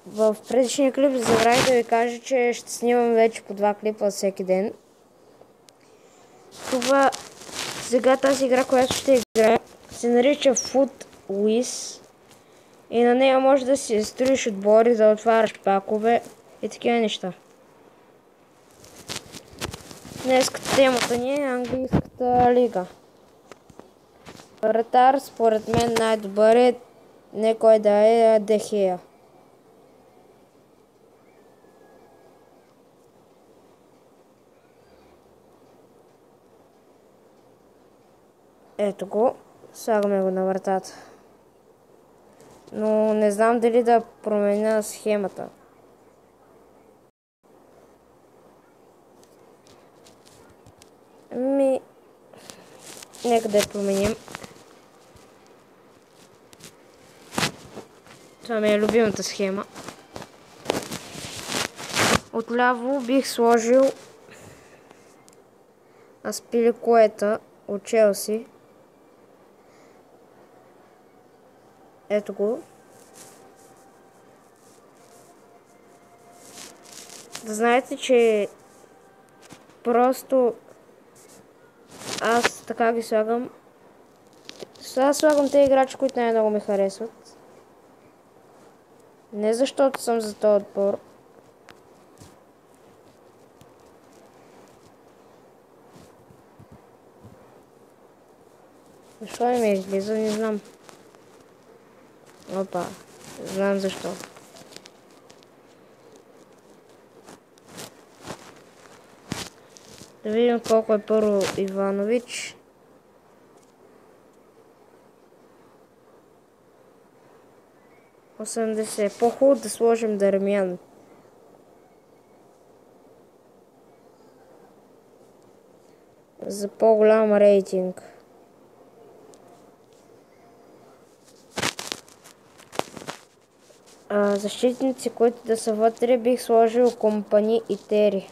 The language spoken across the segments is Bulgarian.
в предишния клип забравих да ви кажа, че ще снимам вече по 2 клипа всеки ден. Това сега тази игра, която ще играя, се нарича Food Wiz и на нея може да си строиш отбори, да отваряш пакове и такива неща. Днеската темата ни е английската лига. Вратар, според мен най-добър е не кой да е Де Хея. Ето го, слагаме го на вратата. Но не знам дали да променя схемата. Нека да я променим. Това ми е любимата схема. Отляво бих сложил Аспиликуета от Челси. Ето го. Да знаете, че просто аз така ги слагам. Сега слагам тези играчи, които най-много ми харесват. Не защото съм за този отбор. Защо не ми излиза, не знам. Опа, знам защо. Да видим колко е първо Иванович. По-хубаво да сложим Дармян. За по-голям рейтинг. Защитници, които да са вътре, бих сложил Компани и Тери.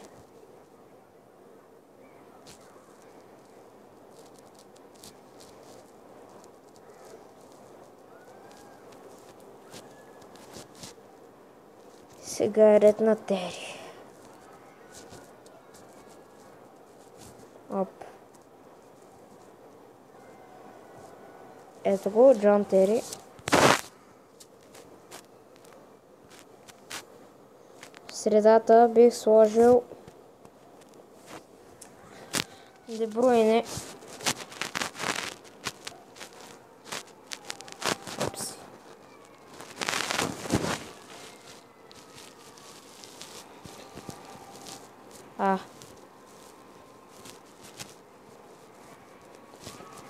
Сега е ред на Тери. Оп. Ето го, Джон Тери. В средата бих сложил Де Бруйне. Опс.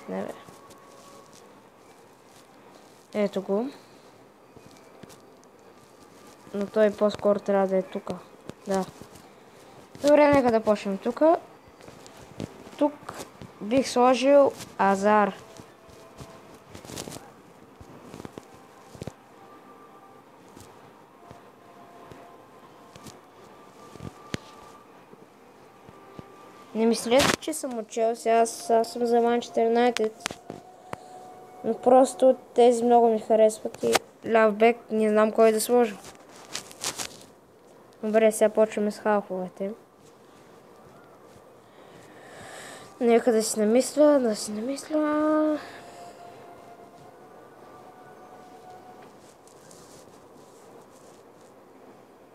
Не бе. Ето го. Но той по-скоро трябва да е тук. Да. Добре, нека да почнем тук. Тук бих сложил Азар. Не мислете, че съм от Челси, аз съм за Манчестър Юнайтед. Но просто тези много ми харесват и ляв бек не знам кой да сложа. Добре, сега почваме с халфовете. Нека да си намисля,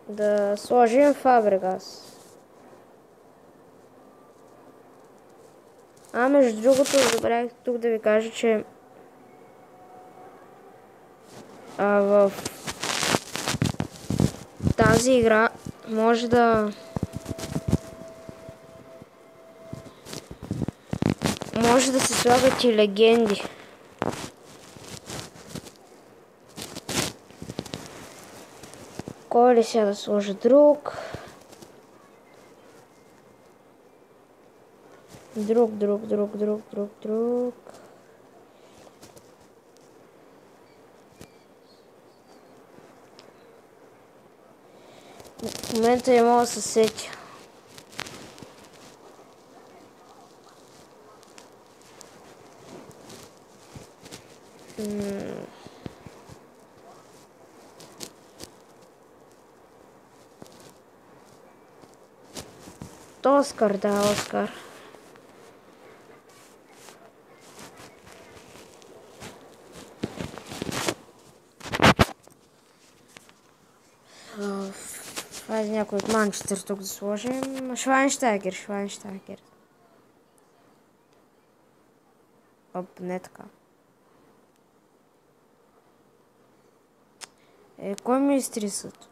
Да сложим Фабрегас. Между другото, забравих тук да ви кажа, че в тази игра може да се слагат и легенди. Кой ли сега да сложа друг? Друг. В момента не мога да се сетя. Оскар, да, Оскар. Това е някой от Манчестър тук да сложим. Швайнштайгер. Оп, не така. Кой ми изтрисат?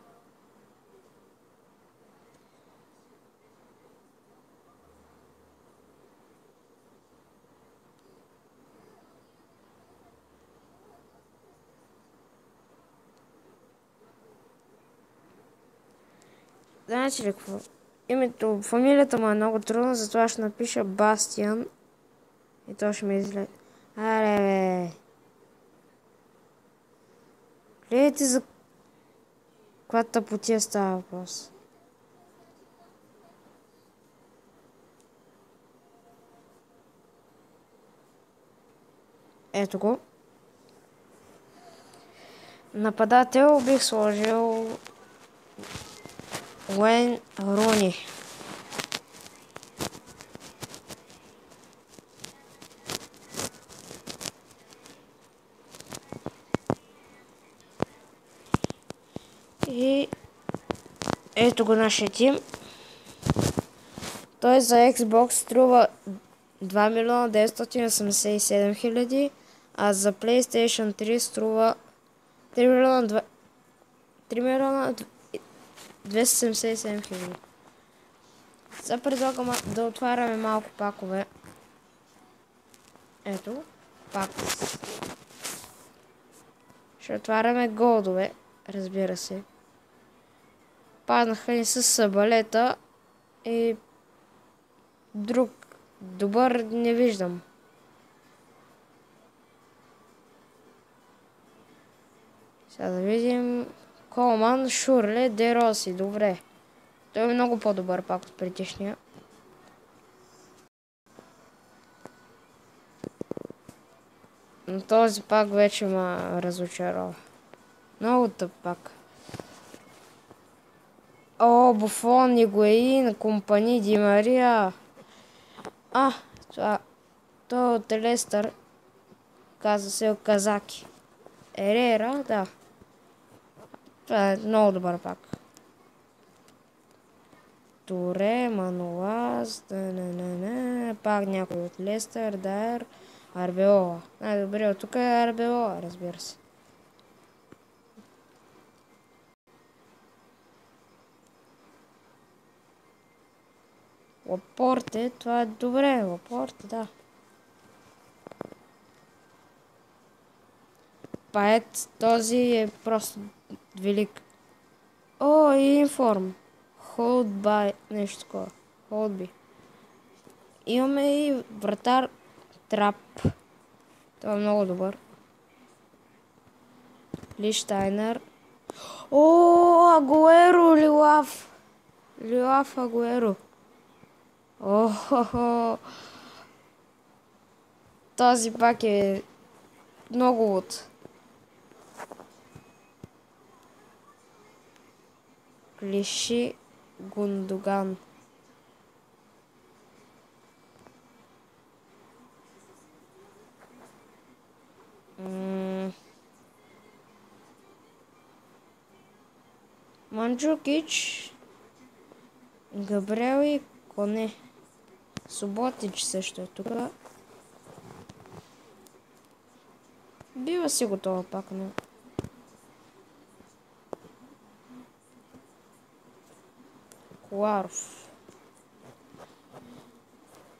Знаете ли какво? Името, фамилията му е много трудно, затова ще напиша Бастиан. И то ще ми излезе. Аре, бе. Гледайте за каква тъпотия става въпрос. Ето го. Нападател бих сложил Уейн Руни. И ето го нашия тим. Той за Xbox струва 2 милиона 987 хиляди, а за PlayStation 3 струва 3 милиона 277 хиляди. Сега предлагам да отваряме малко пакове. Ето, пак. Ще отваряме голдове, разбира се. Паднаха ни с сабалета и друг добър не виждам. Сега да видим. Колман, Шурле, Дероси. Добре. Той е много по-добър пак от предишния. Но този пак вече ме разочарова. Много тъп пак. О, Буфон, Игуеин, Компани, Ди Мария. Това. Той от Лестър. Казва се Казаки. Ерера, да. Това е много добър пак. Туре, Мануаз, пак някой от Лестър, Дайер, Арбеола. Най-добре от тук е Арбеола, разбира се. Лапорте, това е добре, Лапорте, да. Пает, този е просто велик. О, и информ. Hold by, нещо такова. Hold by. Имаме и вратар Трап. Това е много добър. Лиштайнер. О, Агуеро, Лилав Агуеро. Охо. Този пак е много луд. Клиши Гундоган. Манджукич. Габриел и Коне. Суботич също е тук. Бива си готова пак, но... Коларов.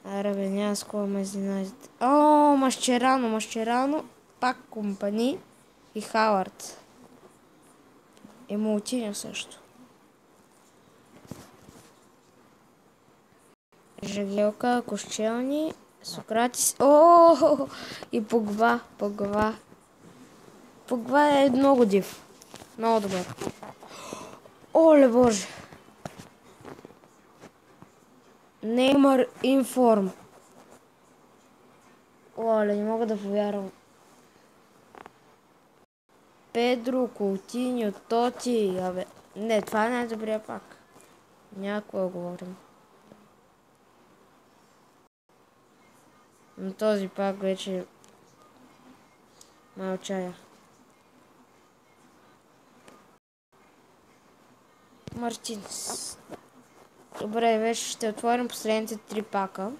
Аре, няма с кого ме изненадите. О, Машчерано. Пак Компани и Хауърд. И Мултиньо също. Жагелка, Кошчелни, Сократис. О, и Погба. Погба е много див. Много добър. Оле боже. Неймар информ. Оле, не мога да повярвам. Педро, Култиньо, Тоти. Абе, не, това е най-добрия пак. Някакво да говорим. Но този пак вече мълчая. Мартинес. Добре, вече ще отворим последните 3 пака.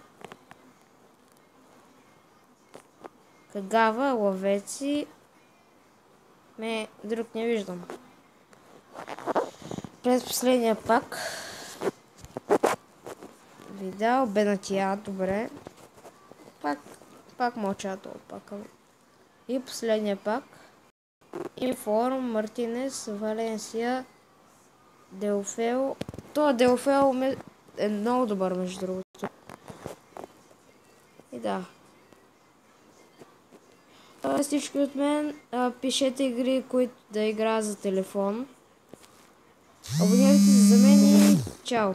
Кагава, ловеци. Друг не виждам. През последния пак. Видал, Бенатия, добре. Пак мълча този пак. И последния пак. Информ, Мартинес, Валенсия, Деофел. Това Деофел е много добър, между другото. И да. Това е всички от мен. Пишете игри, които да игра за телефон. Абонирайте се за мен и чао!